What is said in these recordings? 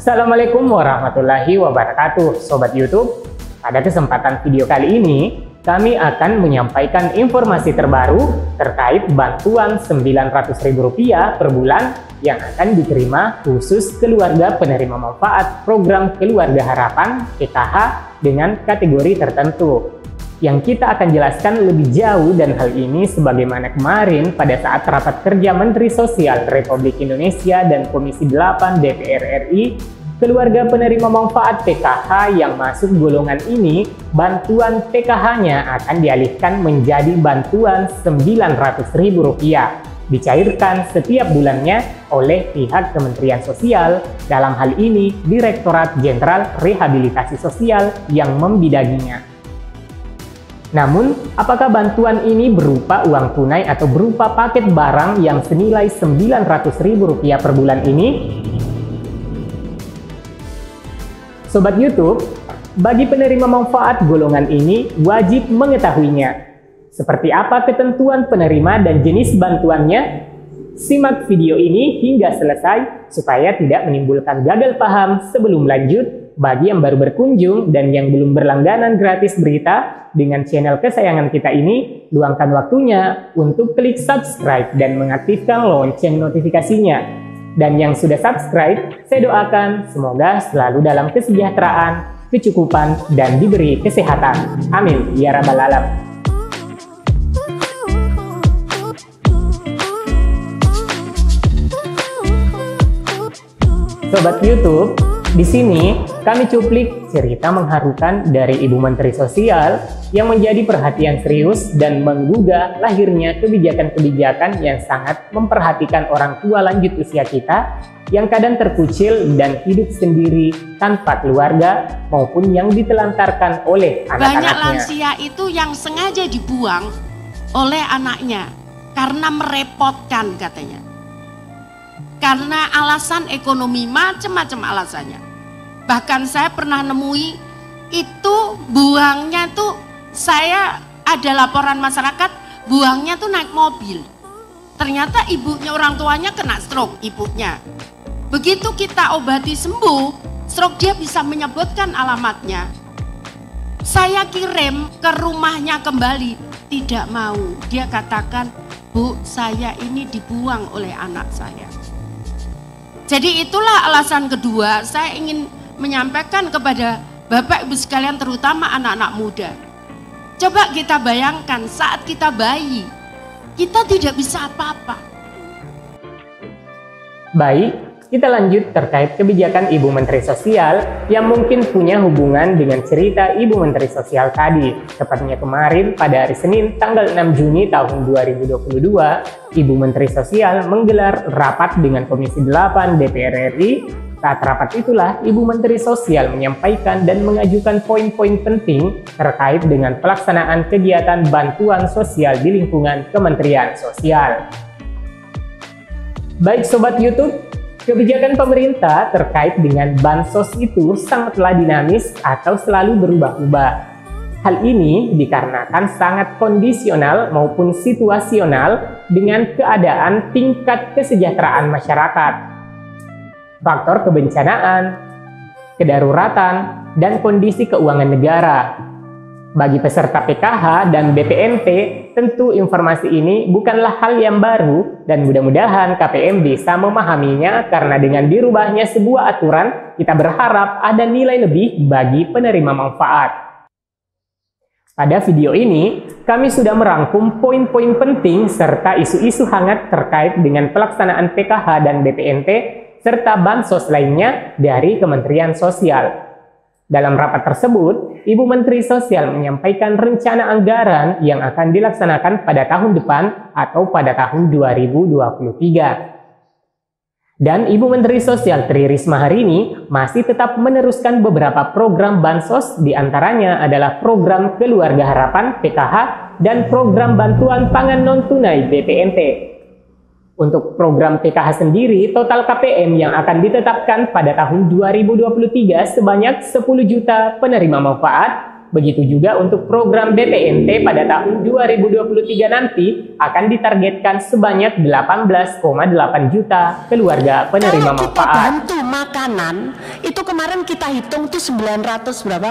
Assalamualaikum warahmatullahi wabarakatuh, Sobat YouTube. Pada kesempatan video kali ini, kami akan menyampaikan informasi terbaru terkait bantuan Rp900.000 per bulan yang akan diterima khusus keluarga penerima manfaat program Keluarga Harapan (PKH) dengan kategori tertentu. Yang kita akan jelaskan lebih jauh dan hal ini sebagaimana kemarin pada saat rapat kerja Menteri Sosial Republik Indonesia dan Komisi 8 DPR RI, keluarga penerima manfaat PKH yang masuk golongan ini, bantuan PKH-nya akan dialihkan menjadi bantuan Rp900.000, dicairkan setiap bulannya oleh pihak Kementerian Sosial, dalam hal ini Direktorat Jenderal Rehabilitasi Sosial yang membidanginya. Namun, apakah bantuan ini berupa uang tunai atau berupa paket barang yang senilai Rp900.000 per bulan ini? Sobat YouTube, bagi penerima manfaat golongan ini wajib mengetahuinya. Seperti apa ketentuan penerima dan jenis bantuannya? Simak video ini hingga selesai supaya tidak menimbulkan gagal paham sebelum lanjut. Bagi yang baru berkunjung dan yang belum berlangganan gratis berita dengan channel kesayangan kita ini, luangkan waktunya untuk klik subscribe dan mengaktifkan lonceng notifikasinya. Dan yang sudah subscribe, saya doakan semoga selalu dalam kesejahteraan, kecukupan, dan diberi kesehatan. Amin ya rabbal alamin. Sobat YouTube, di sini kami cuplik cerita mengharukan dari Ibu Menteri Sosial yang menjadi perhatian serius dan menggugah lahirnya kebijakan-kebijakan yang sangat memperhatikan orang tua lanjut usia kita yang kadang terkucil dan hidup sendiri tanpa keluarga maupun yang ditelantarkan oleh anak-anaknya. Banyak lansia itu yang sengaja dibuang oleh anaknya karena merepotkan katanya. Karena alasan ekonomi, macam-macam alasannya. Bahkan saya pernah nemui itu buangnya tuh, saya ada laporan masyarakat buangnya tuh naik mobil. Ternyata ibunya, orang tuanya kena stroke ibunya. Begitu kita obati sembuh, stroke dia bisa menyebutkan alamatnya. Saya kirim ke rumahnya kembali, tidak mau. Dia katakan, "Bu, saya ini dibuang oleh anak saya." Jadi itulah alasan kedua, saya ingin menyampaikan kepada Bapak Ibu sekalian, terutama anak-anak muda. Coba kita bayangkan saat kita bayi, kita tidak bisa apa-apa. Baik, kita lanjut terkait kebijakan Ibu Menteri Sosial yang mungkin punya hubungan dengan cerita Ibu Menteri Sosial tadi. Tepatnya kemarin pada hari Senin tanggal 6 Juni tahun 2022, Ibu Menteri Sosial menggelar rapat dengan Komisi 8 DPR RI. Saat rapat itulah Ibu Menteri Sosial menyampaikan dan mengajukan poin-poin penting terkait dengan pelaksanaan kegiatan bantuan sosial di lingkungan Kementerian Sosial. Baik Sobat YouTube, kebijakan pemerintah terkait dengan bansos itu sangatlah dinamis atau selalu berubah-ubah. Hal ini dikarenakan sangat kondisional maupun situasional dengan keadaan tingkat kesejahteraan masyarakat, faktor kebencanaan, kedaruratan, dan kondisi keuangan negara. Bagi peserta PKH dan BPNT, tentu informasi ini bukanlah hal yang baru dan mudah-mudahan KPM bisa memahaminya karena dengan dirubahnya sebuah aturan, kita berharap ada nilai lebih bagi penerima manfaat. Pada video ini, kami sudah merangkum poin-poin penting serta isu-isu hangat terkait dengan pelaksanaan PKH dan BPNT serta bansos lainnya dari Kementerian Sosial. Dalam rapat tersebut, Ibu Menteri Sosial menyampaikan rencana anggaran yang akan dilaksanakan pada tahun depan atau pada tahun 2023. Dan Ibu Menteri Sosial Tri Risma hari ini masih tetap meneruskan beberapa program bansos, diantaranya adalah program Keluarga Harapan PKH dan program bantuan pangan non-tunai BPNT. Untuk program PKH sendiri, total KPM yang akan ditetapkan pada tahun 2023 sebanyak 10 juta penerima manfaat Begitu juga untuk program BPNT pada tahun 2023 nanti akan ditargetkan sebanyak 18,8 juta keluarga penerima manfaat. Kita bantu makanan, itu kemarin kita hitung tuh 900 berapa?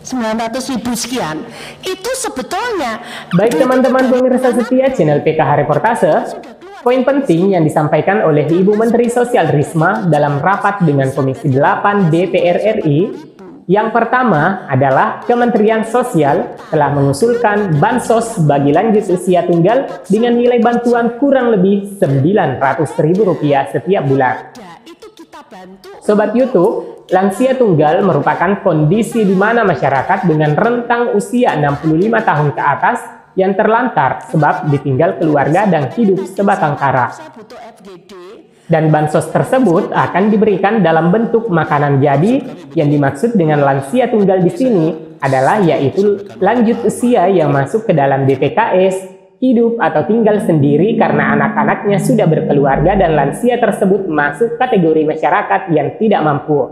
900.000 sekian. Itu sebetulnya. Baik teman-teman pemirsa setia channel PKH Reportase, poin penting yang disampaikan oleh Ibu Menteri Sosial Risma dalam rapat dengan Komisi 8 DPR RI. Yang pertama adalah Kementerian Sosial telah mengusulkan bansos bagi lanjut usia tunggal dengan nilai bantuan kurang lebih Rp900.000 setiap bulan. Sobat YouTube, lansia tunggal merupakan kondisi di mana masyarakat dengan rentang usia 65 tahun ke atas yang terlantar sebab ditinggal keluarga dan hidup sebatang kara. Dan bansos tersebut akan diberikan dalam bentuk makanan jadi. Yang dimaksud dengan lansia tunggal di sini adalah yaitu lanjut usia yang masuk ke dalam DPKS, hidup atau tinggal sendiri karena anak-anaknya sudah berkeluarga dan lansia tersebut masuk kategori masyarakat yang tidak mampu.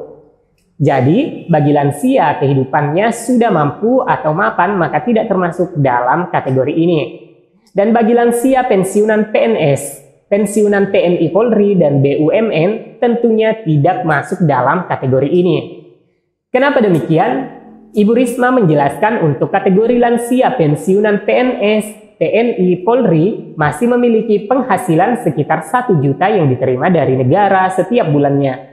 Jadi, bagi lansia kehidupannya sudah mampu atau mapan maka tidak termasuk dalam kategori ini. Dan bagi lansia pensiunan PNS, pensiunan TNI Polri dan BUMN tentunya tidak masuk dalam kategori ini. Kenapa demikian? Ibu Risma menjelaskan untuk kategori lansia pensiunan PNS, TNI Polri masih memiliki penghasilan sekitar 1 juta yang diterima dari negara setiap bulannya.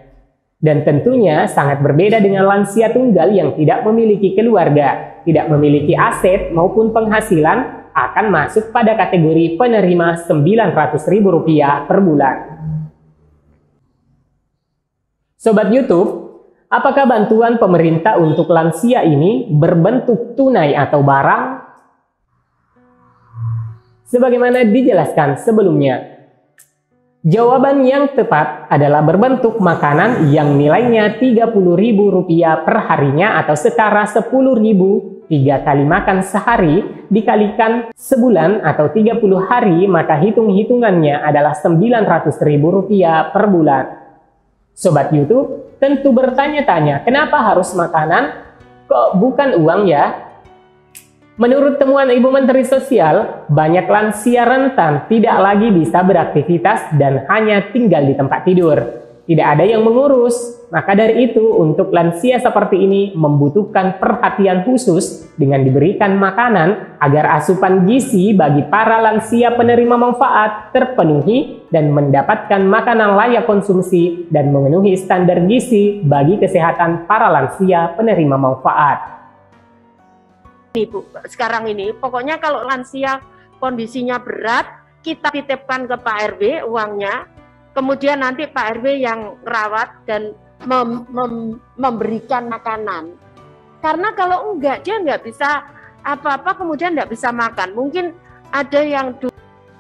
Dan tentunya sangat berbeda dengan lansia tunggal yang tidak memiliki keluarga, tidak memiliki aset maupun penghasilan, akan masuk pada kategori penerima Rp900.000 per bulan. Sobat YouTube, apakah bantuan pemerintah untuk lansia ini berbentuk tunai atau barang? Sebagaimana dijelaskan sebelumnya, jawaban yang tepat adalah berbentuk makanan yang nilainya Rp30.000 per harinya atau setara 10.000 3 kali makan sehari dikalikan sebulan atau 30 hari, maka hitung-hitungannya adalah Rp900.000 per bulan. Sobat YouTube tentu bertanya-tanya, kenapa harus makanan? Kok bukan uang ya? Menurut temuan Ibu Menteri Sosial, banyak lansia rentan tidak lagi bisa beraktivitas dan hanya tinggal di tempat tidur. Tidak ada yang mengurus, maka dari itu untuk lansia seperti ini membutuhkan perhatian khusus dengan diberikan makanan agar asupan gizi bagi para lansia penerima manfaat terpenuhi dan mendapatkan makanan layak konsumsi dan memenuhi standar gizi bagi kesehatan para lansia penerima manfaat. Ibu, sekarang ini pokoknya kalau lansia kondisinya berat, kita titipkan ke Pak RW uangnya. Kemudian nanti Pak RW yang rawat dan memberikan makanan. Karena kalau enggak, dia enggak bisa apa-apa, kemudian enggak bisa makan. Mungkin ada yang...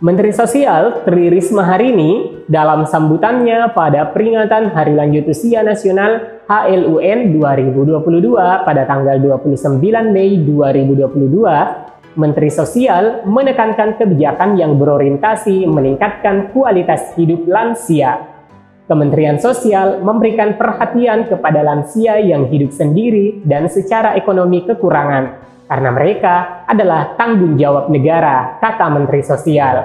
Menteri Sosial Tri Risma hari ini dalam sambutannya pada peringatan Hari Lanjut Usia Nasional HLUN 2022 pada tanggal 29 Mei 2022, Menteri Sosial menekankan kebijakan yang berorientasi meningkatkan kualitas hidup lansia. Kementerian Sosial memberikan perhatian kepada lansia yang hidup sendiri dan secara ekonomi kekurangan, karena mereka adalah tanggung jawab negara, kata Menteri Sosial.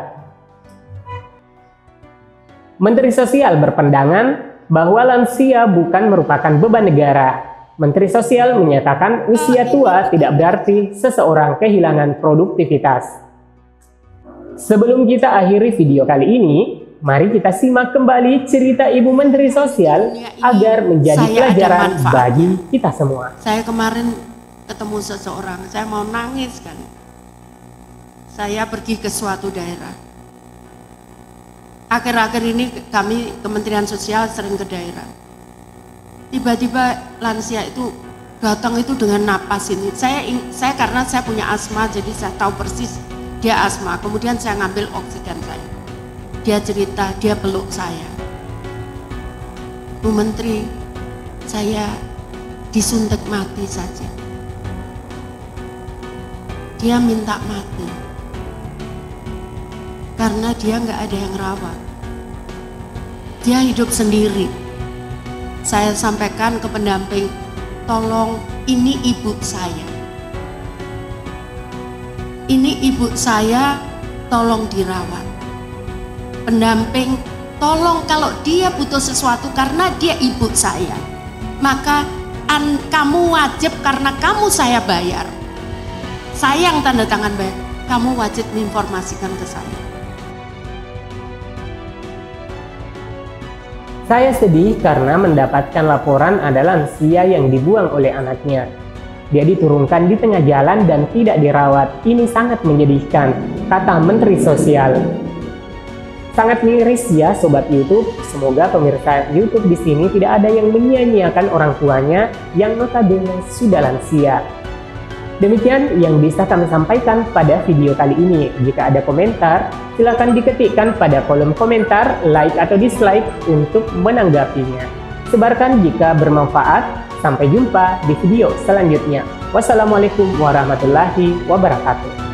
Menteri Sosial berpandangan bahwa lansia bukan merupakan beban negara. Menteri Sosial menyatakan usia tua tidak berarti seseorang kehilangan produktivitas. Sebelum kita akhiri video kali ini, mari kita simak kembali cerita Ibu Menteri Sosial agar menjadi pelajaran bagi kita semua. Saya kemarin ketemu seseorang, saya mau nangis kan. Saya pergi ke suatu daerah. Akhir-akhir ini kami Kementerian Sosial sering ke daerah. Tiba-tiba lansia itu datang itu dengan napas ini. Saya karena saya punya asma, jadi saya tahu persis dia asma. Kemudian saya ngambil oksigen saya. Dia cerita, dia peluk saya. Bu Menteri, saya disuntik mati saja. Dia minta mati karena dia nggak ada yang rawat. Dia hidup sendiri. Saya sampaikan ke pendamping, tolong ini ibu saya. ini ibu saya tolong dirawat. Pendamping, tolong kalau dia butuh sesuatu karena dia ibu saya, maka kamu wajib karena kamu saya bayar. Sayang tanda tangan bayar, kamu wajib menginformasikan ke saya. Saya sedih karena mendapatkan laporan ada lansia yang dibuang oleh anaknya. Dia diturunkan di tengah jalan dan tidak dirawat. Ini sangat menyedihkan, kata Menteri Sosial. Sangat miris ya Sobat YouTube. Semoga pemirsa YouTube di sini tidak ada yang menyia-nyiakan orang tuanya yang notabene sudah lansia. Demikian yang bisa kami sampaikan pada video kali ini. Jika ada komentar, silakan diketikkan pada kolom komentar, like atau dislike untuk menanggapinya. Sebarkan jika bermanfaat. Sampai jumpa di video selanjutnya. Wassalamualaikum warahmatullahi wabarakatuh.